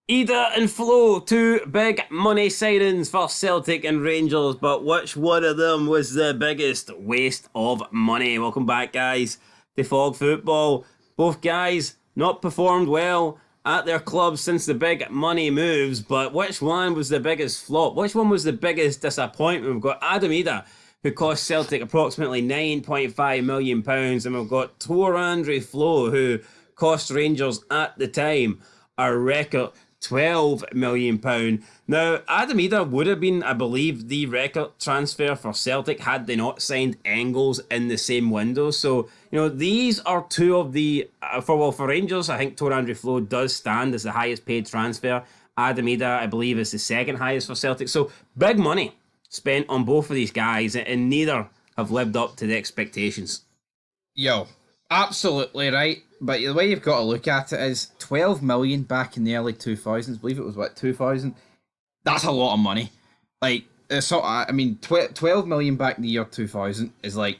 Idah and Flo, two big money signings for Celtic and Rangers, but which one of them was the biggest waste of money? Welcome back, guys, to Fog Football. Both guys not performed well at their clubs since the big money moves, but which one was the biggest flop? Which one was the biggest disappointment? We've got Adam Idah, who cost Celtic approximately £9.5 million, and we've got Tor Andre Flo, who cost Rangers at the time a record £12 million. Now, Adam Idah would have been, I believe, the record transfer for Celtic had they not signed Engels in the same window. So, these are two of the, for Rangers, I think Tor Andre Flo does stand as the highest paid transfer. Adam Idah, I believe, is the second highest for Celtic. So, big money spent on both of these guys, and neither have lived up to the expectations. Yo, absolutely right. But the way you've got to look at it is 12 million back in the early 2000s. I believe it was 2000. That's a lot of money. Like, so I mean, 12 million back in the year 2000 is like,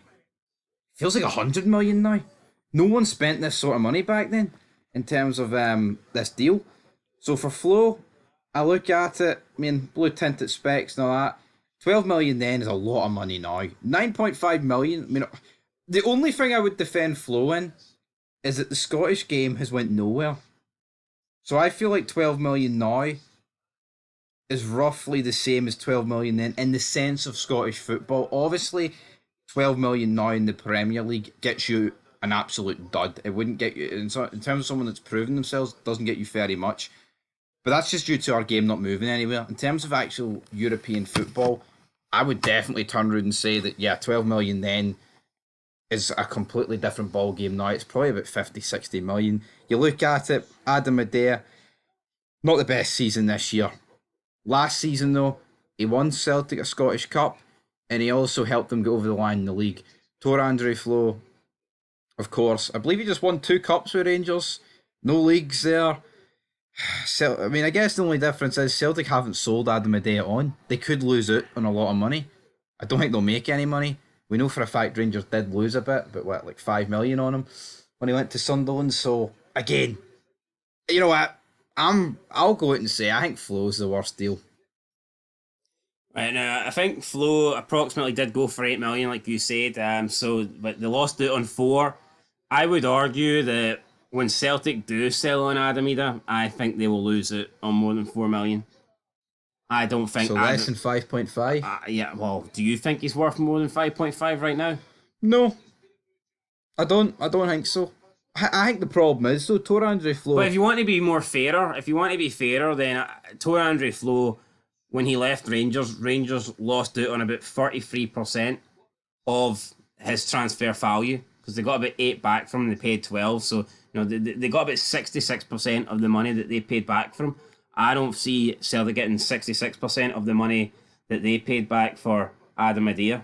feels like 100 million now. No one spent this sort of money back then in terms of this deal. So for Flo, I look at it, I mean, blue tinted specs and all that. 12 million then is a lot of money now. 9.5 million, I mean, the only thing I would defend Flo in is that the Scottish game has went nowhere. So I feel like 12 million now is roughly the same as 12 million then in the sense of Scottish football. Obviously, 12 million now in the Premier League gets you an absolute dud. It wouldn't get you, in terms of someone that's proven themselves, doesn't get you very much. But that's just due to our game not moving anywhere. In terms of actual European football, I would definitely turn around and say that, yeah, 12 million then is a completely different ball game now. It's probably about 50, 60 million. You look at it, Adam Idah, not the best season this year. Last season, though, he won Celtic a Scottish Cup, and he also helped them get over the line in the league. Tor Andre Flo, of course. I believe he just won 2 cups with Rangers. No leagues there. I mean, I guess the only difference is Celtic haven't sold Adam Idah on. They could lose out on a lot of money. I don't think they'll make any money. We know for a fact Rangers did lose a bit, but what, like 5 million on him when he went to Sunderland. So again, you know what? I'll go out and say I think Flo's the worst deal. Right now, I think Flo approximately did go for 8 million, like you said. But they lost it on four. I would argue that when Celtic do sell on Adam Idah, I think they will lose it on more than 4 million. I don't think So less than 5.5. Yeah, well, do you think he's worth more than 5.5 right now? No, I don't. I don't think so. I think the problem is though Tor Andre Flo. But if you want to be more fairer, then Tor Andre Flo, when he left Rangers, Rangers lost out on about 33% of his transfer value because they got about 8 back from him. They paid 12, so they got about 66% of the money that they paid back from him. I don't see Celtic getting 66% of the money that they paid back for Adam Idah.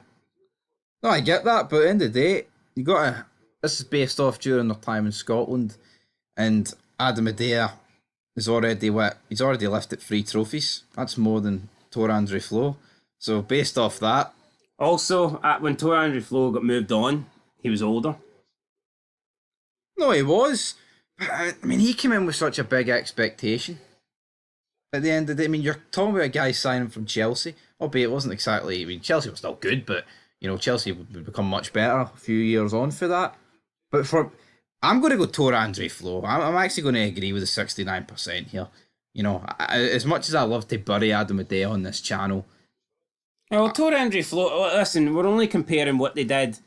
No, I get that, but at the end of the day, you got to. This is based off during their time in Scotland, and Adam Idah is already what he's already lifted 3 trophies. That's more than Tor Andre Flo. So based off that, Also, when Tor Andre Flo got moved on, he was older. no, he was. But, I mean, he came in with such a big expectation. At the end of the day, I mean, you're talking about a guy signing from Chelsea, albeit it wasn't exactly. I mean, Chelsea was still good, but Chelsea would become much better a few years on for that. But I'm going to go Tor Andre Flo. I'm actually going to agree with the 69% here. As much as I love to bury Adam Idah on this channel, Well, Tor Andre Flo, listen, we're only comparing what they did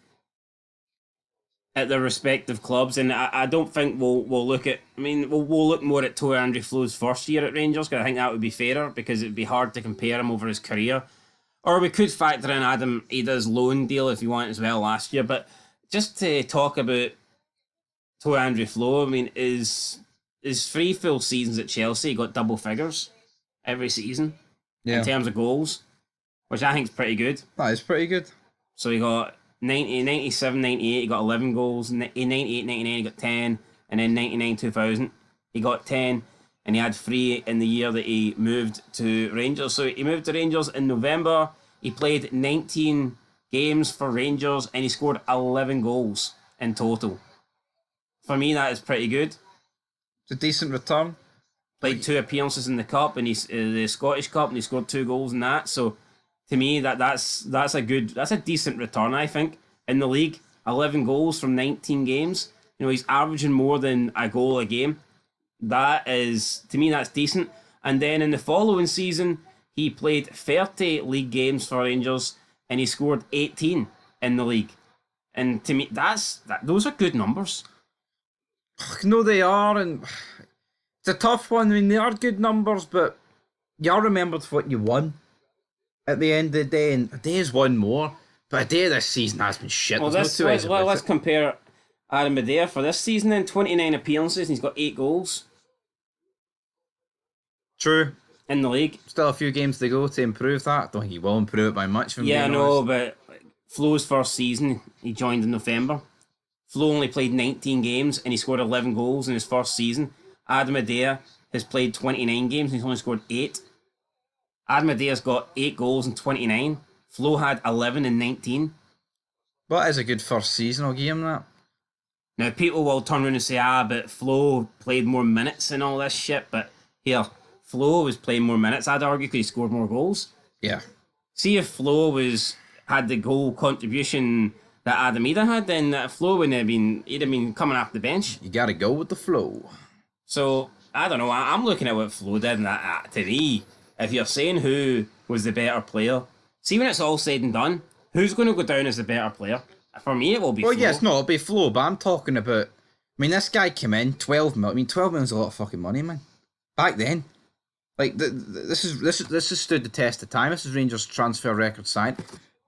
at their respective clubs, and I don't think we'll look at. I mean, we'll look more at Tor Andre Flo's first year at Rangers because I think that would be fairer because it'd be hard to compare him over his career. Or we could factor in Adam Idah's loan deal if you want as well last year. But just to talk about Tor Andre Flo, I mean, is 3 full seasons at Chelsea, he got double figures every season in yeah, terms of goals, which I think is pretty good. that is pretty good. So he got 90, 97, 98, he got 11 goals. In 98, 99, he got 10. And then 99, 2000, he got 10. And he had 3 in the year that he moved to Rangers. So he moved to Rangers in November. He played 19 games for Rangers and he scored 11 goals in total. For me, that is pretty good. It's a decent return. played 2 appearances in the cup and he's the Scottish Cup, and he scored 2 goals in that. So to me, that's a decent return. I think in the league, 11 goals from 19 games. You know, he's averaging more than a goal a game. That is, to me, that's decent. And then in the following season, he played 30 league games for Rangers and he scored 18 in the league. And to me, those are good numbers. No, they are, and it's a tough one. I mean, they are good numbers, but you are remembered for what you won at the end of the day, and a day is one more. But a day this season has been shit. Well, let's compare Adam Idah for this season then. 29 appearances and he's got 8 goals. True. In the league. Still a few games to go to improve that. Don't think he will improve it by much. Yeah, no, but Flo's first season, he joined in November. Flo only played 19 games and he scored 11 goals in his first season. Adam Idah has played 29 games and he's only scored 8. Adam Idah's got 8 goals in 29. Flo had 11 and 19. But is a good first season, I'll give him that. Now, people will turn around and say, but Flo played more minutes and all this shit. But here, Flo was playing more minutes, I'd argue, because he scored more goals. Yeah. See if Flo had the goal contribution that Adam Idah had, then Flo he'd have been coming off the bench. You gotta go with the flow. So, I don't know, I'm looking at what Flo did, and to me, if you're saying who was the better player, see when it's all said and done, who's going to go down as the better player? For me, it will be Flo. Well, yes, no, it'll be Flo, but I'm talking about, I mean, this guy came in, 12 million. I mean, 12 million's a lot of fucking money, man. Back then. Like, this has stood the test of time. This is Rangers transfer record signed.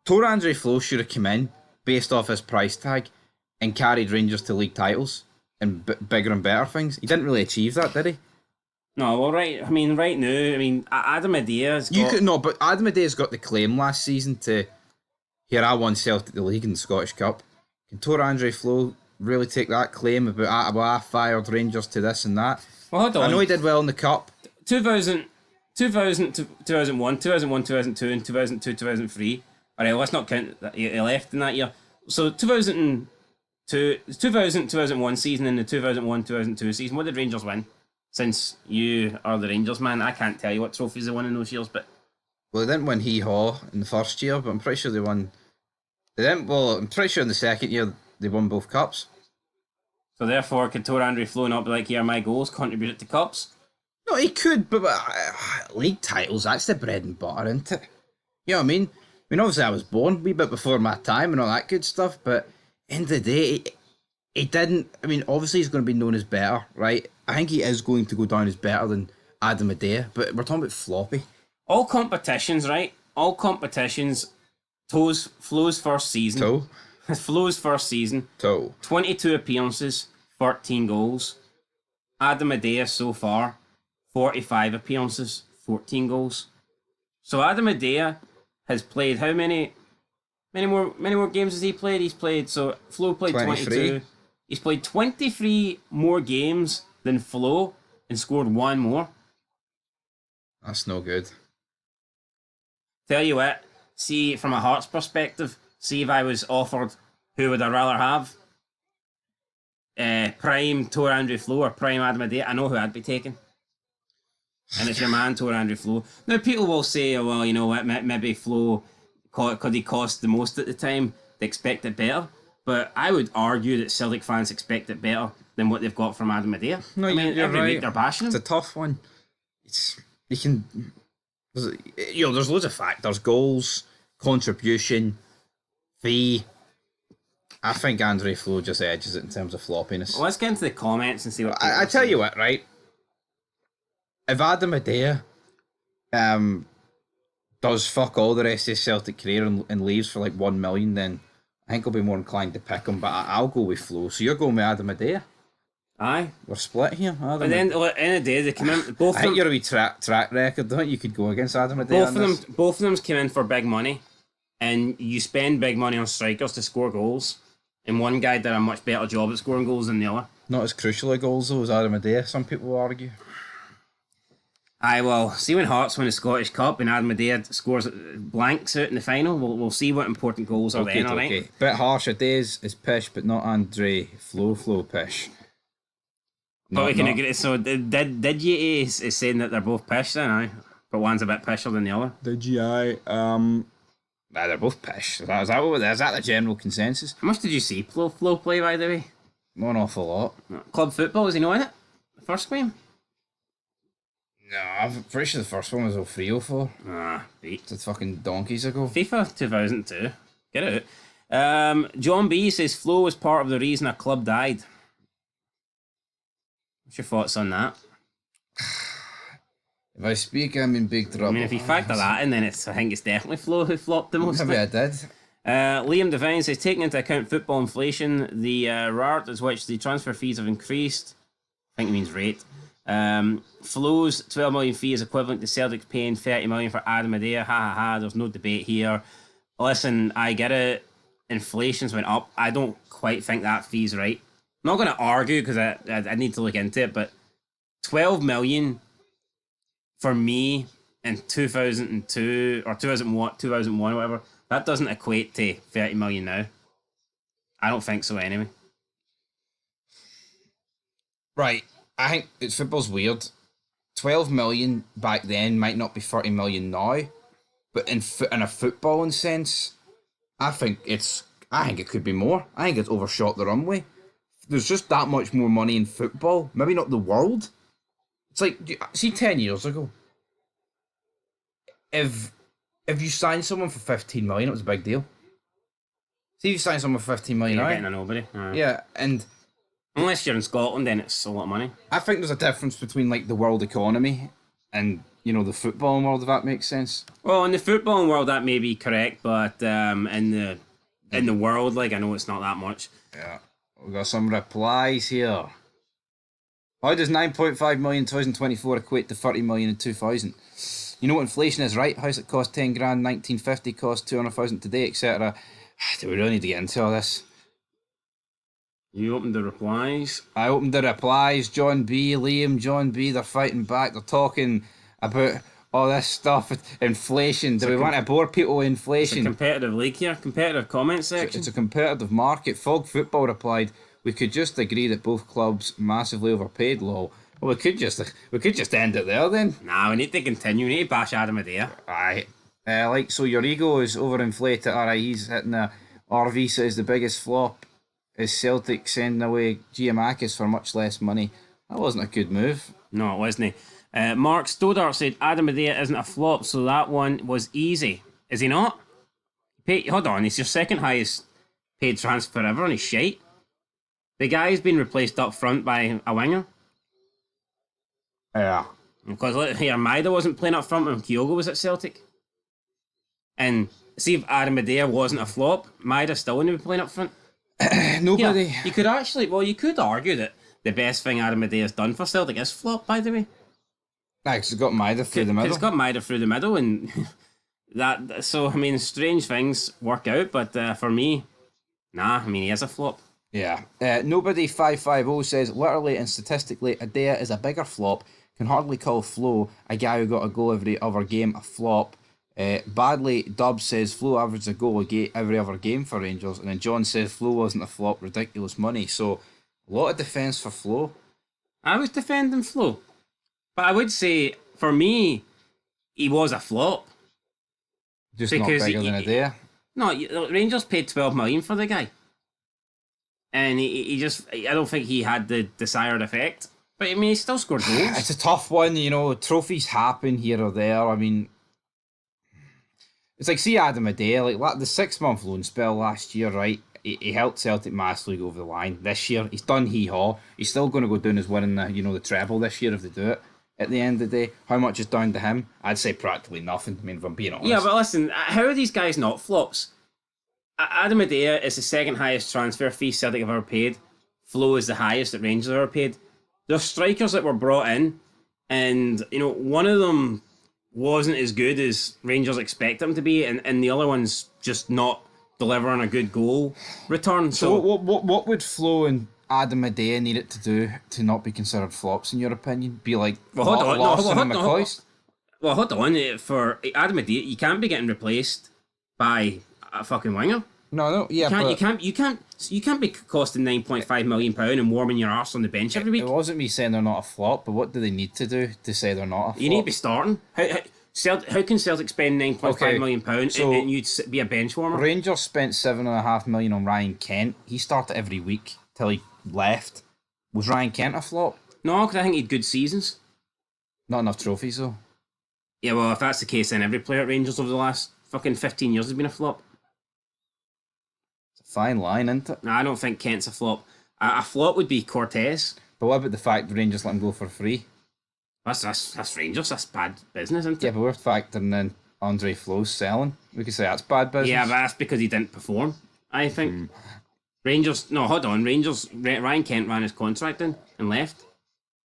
Tor Andre Flo should have come in based off his price tag and carried Rangers to league titles and bigger and better things. He didn't really achieve that, did he? No, well, right now, Adam Idah's got... But Adam Idah's got the claim last season to, here, I won Celtic the league and the Scottish Cup. Can Tor Andre Flo really take that claim about, I fired Rangers to this and that? Well, hold on. I know he did well in the Cup. 2000, 2001, 2002, and 2002, 2003. Alright, let's not count that he left in that year. So 2001 season and the 2001-2002 season, what did Rangers win? Since you are the Rangers man, I can't tell you what trophies they won in those years, but... Well, they didn't win Hee-Haw in the first year, but I'm pretty sure they won... I'm pretty sure in the second year they won both cups. So therefore, could Tor Andre Flo not be like, here, my goals contributed to cups? No, he could, but league titles, that's the bread and butter, isn't it? You know what I mean? I mean, obviously I was born a wee bit before my time and all that good stuff, but end of the day, he didn't... I mean, obviously he's going to be known as better, right? I think he is going to go down as better than Adam Idah, but we're talking about floppy. All competitions, right? All competitions, Flo's first season. Flo's first season. 22 appearances, 13 goals. Adam Idah so far, 45 appearances, 14 goals. So Adam Idah has played how many more games has he played? Flo played 22. He's played 23 more games than Flo and scored 1 more. That's no good. Tell you what, see from a Hearts perspective, see if I was offered who would I rather have? Prime Tor Andre Flo or Prime Adam Idah, I know who I'd be taking. And it's your man, Tor Andre Flo. Now, people will say, oh, well, you know what, maybe Flo, could he cost the most at the time? They expect it better. But I would argue that Celtic fans expect it better than what they've got from Adam Idah. No, you're every right. week they're bashing him. It's a tough one. There's loads of factors. Goals, contribution, fee. I think Andre Flo just edges it in terms of floppiness. Well, let's get into the comments and see what... I tell you what, right? If Adam Idah does fuck all the rest of his Celtic career and leaves for like 1 million, then I think I'll be more inclined to pick him, but I'll go with Flo. So you're going with Adam Idah? Aye. We're split here. But then, at the end of the day, they come in... Both I think you're a wee track record, don't you? Could go against Adam Idah. Both of them came in for big money, and you spend big money on strikers to score goals, and one guy did a much better job at scoring goals than the other. Not as crucial a goals, though, as Adam Idah, some people will argue. Aye, well, see when Hearts win the Scottish Cup and Adam Idah scores blanks out in the final, we'll see what important goals are then, alright? Okay. Bit harsh, Idah's is pish, but not Andre Flo pish. But we can not. agree. So did you is saying that they're both pish then, aye? But one's a bit pisher than the other. The GI. They're both pish. Is that the general consensus? How much did you see Flo play, by the way? Not an awful lot. Club football, was he not in it? The first game? No, I'm pretty sure the first one was 03, 04. Ah, beat. It's fucking donkeys ago. FIFA 2002. Get it. John B says Flo was part of the reason a club died. What's your thoughts on that? If I speak, I'm in big trouble. I mean, if you factor that in, then I think it's definitely Flo who flopped the most. Maybe I did. Liam Devine says, taking into account football inflation, the rate at which the transfer fees have increased, I think it means rate. Flo's 12 million fee is equivalent to Celtic paying 30 million for Adam Idah. Ha ha ha, there's no debate here. Listen, I get it. Inflation's went up. I don't quite think that fee's right. I'm not going to argue because I need to look into it, but 12 million for me in 2002 or 2001 or whatever, that doesn't equate to 30 million now. I don't think so anyway. Right. I think football's weird. 12 million back then might not be 30 million now, but in a footballing sense, I think it could be more. I think it's overshot the runway. There's just that much more money in football. Maybe not the world. It's like, see, 10 years ago, if you signed someone for 15 million, it was a big deal. See, if you signed someone for 15 million, You're right? getting a nobody. Yeah, and unless you're in Scotland, then it's a lot of money. I think there's a difference between like the world economy and the football world, if that makes sense. Well, in the footballing world, that may be correct, but in the world, like, I know it's not that much. Yeah, we got some replies here. How does 9.5 million in 2024 equate to 30 million in 2000? You know what inflation is, right? House that cost 10 grand 1950 cost 200,000 today, etc. Do we really need to get into all this? You opened the replies. I opened the replies. John B, Liam, John B, they're fighting back. They're talking about all this stuff. Inflation. Do we want to bore people with inflation? It's a competitive league here. Competitive comment section. It's a competitive market. Fog Football replied, we could just agree that both clubs massively overpaid, lol. Well, we could just end it there then. Nah, we need to continue. We need to bash Adam Idah. Aye. So your ego is overinflated. Alright, he's hitting a RV says the biggest flop is Celtic sending away Giamakis for much less money. That wasn't a good move. No, it wasn't. Mark Stodart said Adam Idah isn't a flop, so that one was easy. Is he not? Hold on, he's your second highest paid transfer ever and he's shite. The guy's been replaced up front by a winger. Yeah. Because look here, Maida wasn't playing up front when Kyogo was at Celtic. And see if Adam Idah wasn't a flop, Maida still wouldn't be playing up front. Nobody. Yeah, you could argue that the best thing Adam Idah has done for Celtic is flop, by the way. It's got Maida through the middle. It's got Maida through the middle, and that. So I mean, strange things work out, but for me, nah. I mean, he is a flop. Yeah. Nobody 550 says literally and statistically, Idah is a bigger flop. Can hardly call Flo, a guy who got a goal every other game, a flop. Badly Dub says Flo averaged a goal every other game for Rangers, and then John says Flo wasn't a flop, ridiculous money. So a lot of defence for Flo. I was defending Flo, but I would say for me, he was a flop. Just not bigger than Idah. No, Rangers paid 12 million for the guy, and he just, I don't think he had the desired effect. But I mean, he still scored goals. It's a tough one, trophies happen here or there. I mean, it's like, see Adam Idah, like the 6-month loan spell last year, right? He helped Celtic massively go over the line. This year, he's done hee-haw. He's still going to go down as winning the treble this year if they do it. At the end of the day, how much is down to him? I'd say practically nothing. I mean, if I'm being honest. Yeah, but listen, how are these guys not flops? Adam Idah is the second highest transfer fee Celtic have ever paid. Flo is the highest that Rangers have ever paid. There's strikers that were brought in, and one of them wasn't as good as Rangers expect him to be, and the other one's just not delivering a good goal return. So what would Flo and Adam Idah need it to do to not be considered flops in your opinion? Be like Lawson and McCoist? Well, hold on. For Adam Idah, you can't be getting replaced by a fucking winger. No, yeah, You can't be costing £9.5 million and warming your arse on the bench every week. It wasn't me saying they're not a flop, but what do they need to do to say they're not a flop? You need to be starting. How can Celtic spend £9.5 million so and you'd be a bench warmer? Rangers spent $7.5 million on Ryan Kent. He started every week till he left. Was Ryan Kent a flop? No, because I think he had good seasons. Not enough trophies though. Yeah, well, if that's the case, then every player at Rangers over the last fucking 15 years has been a flop. It's a fine line, isn't it? No, I don't think Kent's a flop. A flop would be Cortez. But what about the fact the Rangers let him go for free? That's Rangers. That's bad business, isn't it? Yeah, but we're factoring in Andre Flo's selling. We could say that's bad business. Yeah, but that's because he didn't perform, I think. Rangers... No, hold on. Ryan Kent ran his contract in and left.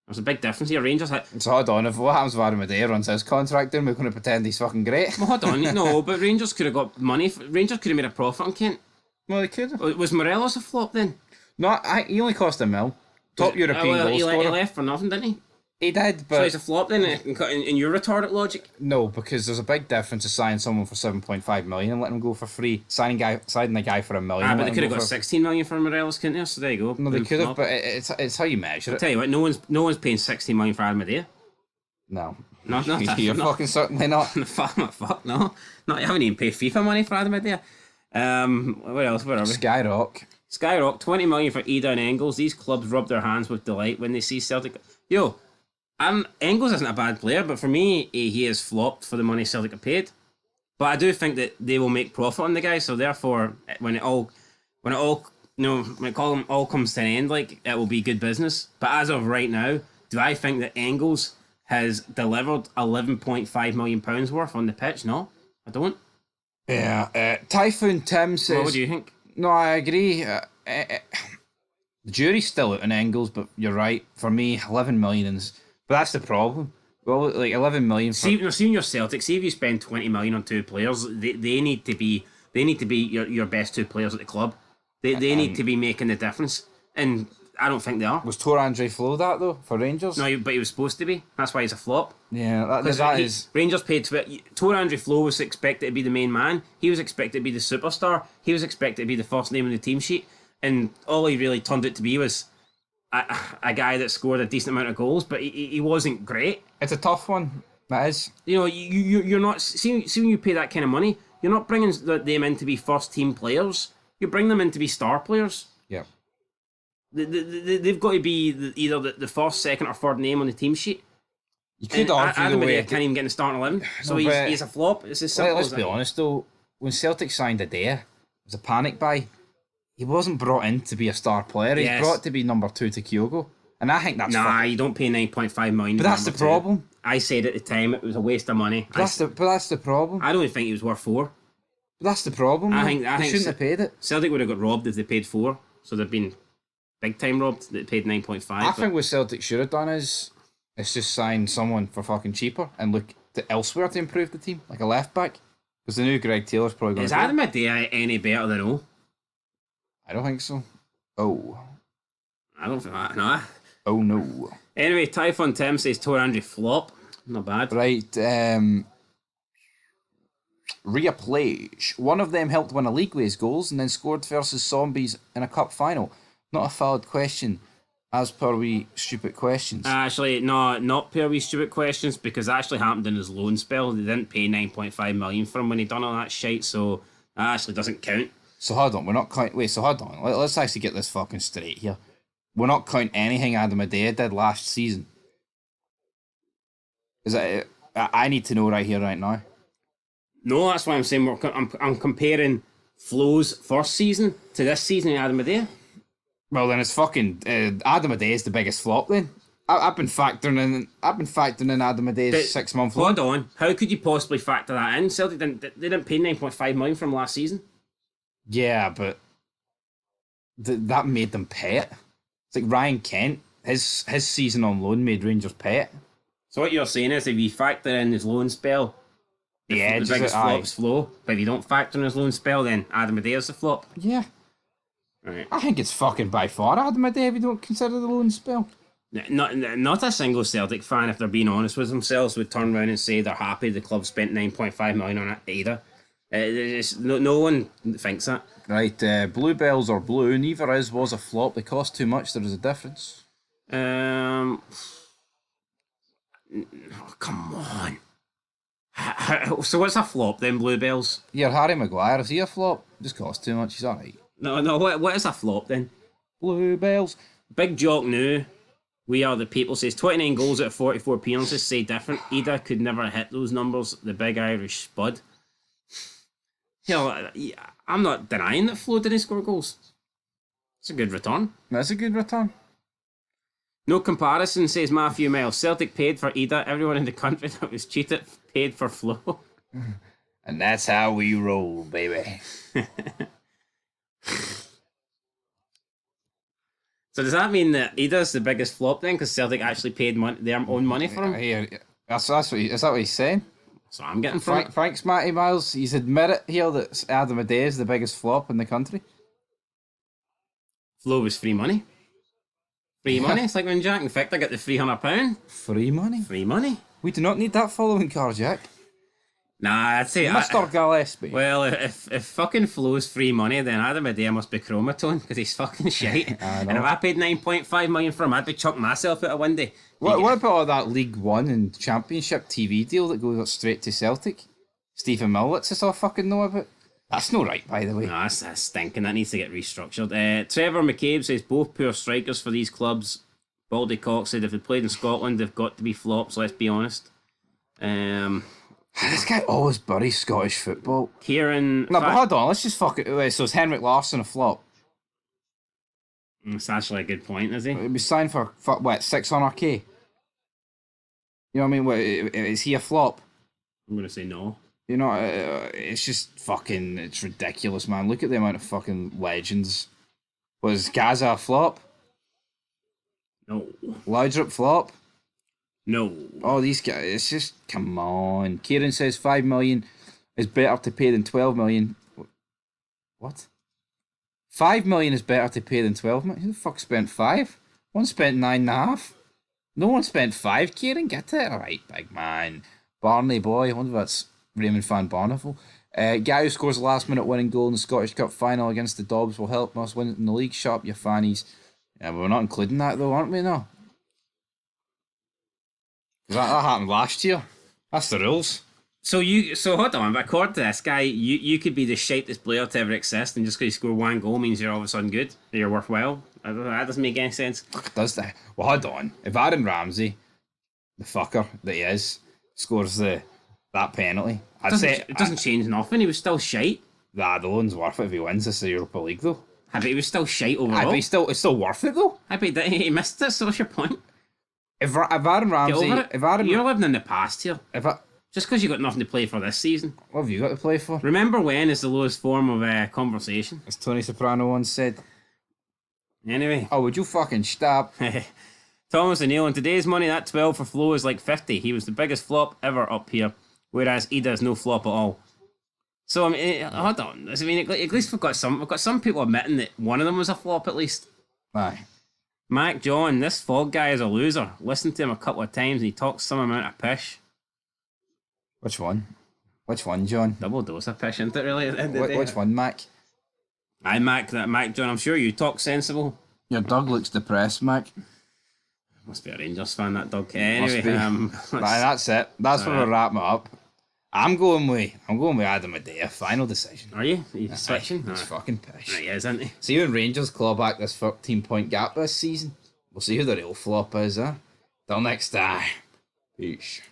There's a big difference here. Rangers had... So hold on, if what happens if Adam Adair runs his contract in, we're going to pretend he's fucking great. Well, hold on. No, but Rangers could have got money. Rangers could have made a profit on Kent. Well, they could have. Was Morelos a flop then? No, he only cost $1 million. Top European goal he scorer. left for nothing, didn't he? He did, but... So he's a flop then, in your retarded logic? No, because there's a big difference to signing someone for $7.5 million and letting him go for free. Signing a guy for $1 million. But they could have got $16 million for Morelos, couldn't they? So there you go. No, they could have, but it's how you measure it. I'll tell you what, no one's paying $16 million for Adam Adair. No. Not You're fucking certainly not. Fuck, no. You haven't even paid FIFA money for Adam Adair. What else? Where are we? Skyrock, $20 million for Idah and Engels. These clubs rub their hands with delight when they see Celtic. Yo, Engels isn't a bad player, but for me, he has flopped for the money Celtic have paid. But I do think that they will make profit on the guy, so therefore, when it all comes to an end, like, it will be good business. But as of right now, do I think that Engels has delivered £11.5 million worth on the pitch? No, I don't. Yeah, Typhoon Tim says... What do you think? No, I agree. The jury's still out on Engels, but you're right. For me, 11 million is... But that's the problem. Well, like 11 million. See in your Celtic, see if you spend 20 million on two players, they need to be your best two players at the club. They need to be making the difference, and I don't think they are. Was Tor Andre Flo that though for Rangers? No, but he was supposed to be. That's why he's a flop. Yeah, that is. Rangers paid. Tor Andre Flo was expected to be the main man. He was expected to be the superstar. He was expected to be the first name on the team sheet, and all he really turned out to be was a guy that scored a decent amount of goals, but he wasn't great. It's a tough one. That is. You know, you're not see when you pay that kind of money, you're not bringing them in to be first team players. You bring them in to be star players. Yeah. They've got to be either the first, second, or third name on the team sheet. You could argue Adam the way. can't even get in the starting 11, so No, he's a flop. It's as simple Let's as be that. honest though. When Celtic signed Adair, it was a panic buy. He wasn't brought in to be a star player. He's brought to be number 2 to Kyogo, and I think that's you don't pay 9.5 million. But that's the problem. I said at the time it was a waste of money. But that's the problem. I don't think he was worth 4. But that's the problem. I they think shouldn't have paid it. Celtic would have got robbed if they paid 4, so they've been big time robbed. They paid 9.5. I think what Celtic should have done is just sign someone for fucking cheaper and look to elsewhere to improve the team, like a left back, because the new Greg Taylor's probably going to. Is Adam Adair any better than O? I don't think so. Oh. I don't think that. No. Oh no. Anyway, Typhon Tim says Tor Andre flop. Not bad. Right. Rhea Plage. One of them helped win a league with his goals and then scored versus Zombies in a cup final. Not a valid question, as per we stupid questions. Actually, no, not per we stupid questions, because it actually happened in his loan spell. They didn't pay 9.5 million for him when he done all that shite, so that actually doesn't count. So hold on, we're not counting. Wait, so hold on. Let's actually get this fucking straight here. We're not counting anything Adam Adair did last season. Is that? I need to know right here, right now. No, that's why I'm saying I'm comparing Flo's first season to this season in Adam Adair. Well, then it's fucking Adam Adair is the biggest flop. Then I've been factoring in Adam Adair's 6 month loan. Hold on, how could you possibly factor that in? Celtic didn't pay 9.5 million from last season. Yeah, but that made them pay it. It's like Ryan Kent, his season on loan made Rangers pay it. So what you're saying is if you factor in his loan spell, the biggest flop's Flo. But if you don't factor in his loan spell, then Adam Adair's the flop. Yeah. Right. I think it's fucking by far Adam Adair if you don't consider the loan spell. Not a single Celtic fan, if they're being honest with themselves, would turn around and say they're happy the club spent 9.5 million on Idah. No one thinks that. Right, Bluebells are blue. Neither was a flop. They cost too much. There is a difference. Oh, come on. So what's a flop then, Bluebells? Here, Harry Maguire, is he a flop? Just cost too much. He's alright. No. What is a flop then? Bluebells. Big Jock New. We are the people says 29 goals out of 44 appearances. Say different. Idah could never hit those numbers. The big Irish spud. I'm not denying that Flo didn't score goals. It's a good return. That's a good return. No comparison, says Matthew Miles. Celtic paid for Idah. Everyone in the country that was cheated paid for Flo. And that's how we roll, baby. So does that mean that Idah's the biggest flop then? Because Celtic actually paid their own money for him? Yeah, is that what he's saying? So I'm getting from it. Thanks, Matty Miles. He's admitted here that Adam Idah is the biggest flop in the country. Flo was free money. Free money? It's like when Jack and Victor get the £300. Free money? Free money. We do not need that following car, Jack. Nah, I'd say... Mr. Gillespie. Well, if fucking Flo's free money, then Adam Idah must be chromatone, because he's fucking shite. And if I paid 9.5 million for him, I'd be chucking myself out a window. What about all that League One and Championship TV deal that goes straight to Celtic? Stephen Millwitz is all fucking know about. That's no right, by the way. No, that's stinking. That needs to get restructured. Trevor McCabe says both poor strikers for these clubs. Baldy Cox said if they played in Scotland, they've got to be flops, let's be honest. This guy always buries Scottish football. Kieran... No, but hold on, let's just fuck it. So is Henrik Larsson a flop? That's actually a good point, is he? It was signed for, what, 600k? You know what I mean? What, is he a flop? I'm going to say no. You know, it's just fucking... It's ridiculous, man. Look at the amount of fucking legends. Was Gaza a flop? No. Laudrup flop? No. Oh, these guys, it's just, come on. Kieran says 5 million is better to pay than 12 million. What? 5 million is better to pay than 12 million? Who the fuck spent 5? One spent 9.5. No one spent 5, Kieran. Get it? Alright, big man. Barney boy. I wonder if that's Raymond van Barneveld. Guy who scores the last minute winning goal in the Scottish Cup final against the Dobbs will help us win in the league. Shut up, you fannies. Yeah, but we're not including that though, aren't we? No. That happened last year. That's the rules. So hold on, but according to this guy, you could be the shitest player to ever exist, and just because you score one goal means you're all of a sudden good, you're worthwhile. That doesn't make any sense. Look, does that? Well, hold on. If Aaron Ramsey, the fucker that he is, scores that penalty, It doesn't change nothing. He was still shite. The loan's worth it if he wins this Europa League though. I bet he was still shite overall. It's still worth it though. I bet he missed it. So what's your point? If Aaron Ramsey, you're living in the past here. Just because you got nothing to play for this season. What have you got to play for? Remember when is the lowest form of conversation? As Tony Soprano once said. Anyway. Oh, would you fucking stop? Thomas O'Neill, in today's money, that 12 for Flo is like 50. He was the biggest flop ever up here, whereas Idah is no flop at all. So I mean, hold on. I mean, at least we've got some people admitting that one of them was a flop at least. Aye. Mac John, this Fog guy is a loser. Listen to him a couple of times and he talks some amount of pish. Which one? Which one, John? Double dose of pish, isn't it really? At the end of the day? Which one, Mac? Aye, Mac John, I'm sure you talk sensible. Your dog looks depressed, Mac. Must be a Rangers fan, that dog. Anyway, that's it. That's where we're wrapping it up. I'm going with Adam Idah. Final decision. Are you? Are you switching? He's fucking pish. He is, isn't he? See when Rangers claw back this 13-point gap this season. We'll see who the real flop is, huh? Till next time. Peace.